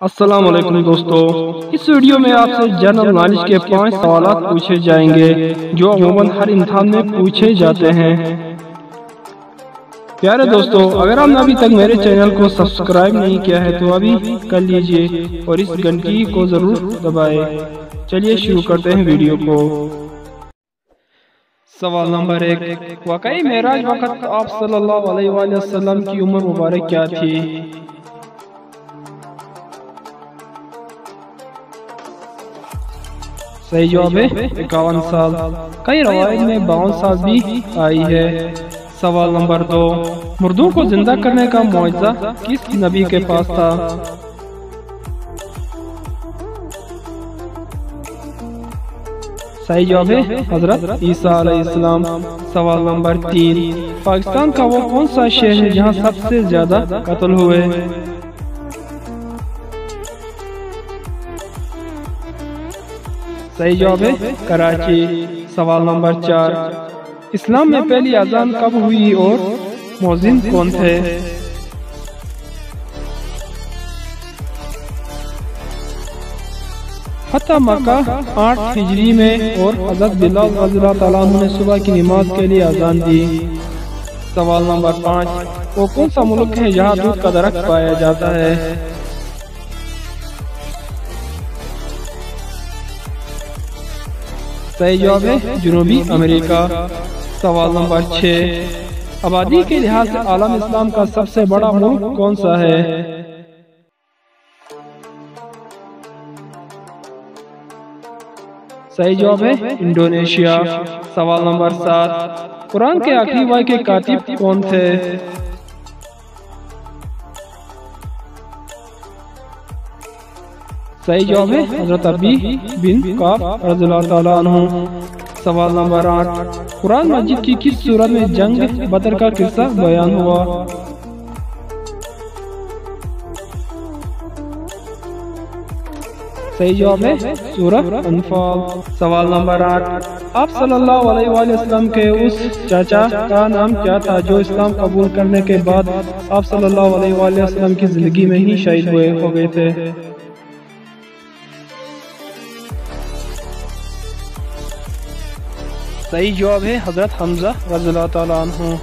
السلام علیکم دوستو، اس ویڈیو میں آپ سے جنرل نالج کے 5 سوالات پوچھے جائیں گے جو عموماً ہر امتحان میں پوچھے جاتے ہیں۔ پیارے دوستو، اگر آپ نے ابھی تک میرے چینل کو سبسکرائب نہیں کیا ہے تو ابھی کر لیجئے اور اس گھنٹی کو ضرور دبائیں۔ چلیے شروع کرتے ہیں ویڈیو کو۔ سوال نمبر 1، واقعی معراج وقت آپ صلی اللہ علیہ وآلہ وسلم کی عمر مبارک کیا تھی؟ صحیح جواب ہے 51 سال۔ کئی روایت میں 52 سال بھی آئی ہے۔ سوال نمبر 2، مردوں کو زندہ کرنے کا معجزہ کس نبی کے پاس تھا؟ صحیح جواب ہے حضرت عیسیٰ علیہ السلام۔ سوال نمبر 3، پاکستان کا وہ کون سا شہر ہے جہاں سب سے زیادہ قتل ہوئے؟ صحیح جواب ہے کراچی۔ سوال نمبر 4، اسلام میں پہلی اذان کب ہوئی اور مؤذن کون تھے؟ فتح مکہ 8 ہجری میں اور حضرت بلال رضی اللہ تعالیٰ عنہ نے صبح کی نماز کے لیے اذان دی۔ سوال نمبر 5، وہ کون سا ملک ہے جہاں دودھ کا درخت پایا جاتا ہے؟ صحیح جواب ہے جنوبی امریکہ۔ سوال نمبر 6، آبادی کے لحاظ سے عالم اسلام کا سب سے بڑا ملک کون سا ہے؟ صحیح جواب ہے انڈونیشیا۔ سوال نمبر 7، قرآن کے آخری وحی کے کاتب کون تھے؟ صحیح جواب ہے حضرت ابی بن کعب رضی اللہ تعالیٰ عنہ۔ سوال نمبر 8، قرآن مجید کی کس سورت میں جنگ بدر کا قصہ بیان ہوا؟ صحیح جواب ہے سورہ انفال۔ سوال نمبر 8، آپ صلی اللہ علیہ وآلہ وسلم کے اس چاچا کا نام کیا تھا جو اسلام قبول کرنے کے بعد آپ صلی اللہ علیہ وآلہ وسلم کی زندگی میں ہی شہید ہو گئے تھے؟ صحیح جواب ہے حضرت حمزہ رضی اللہ تعالیٰ عنہ۔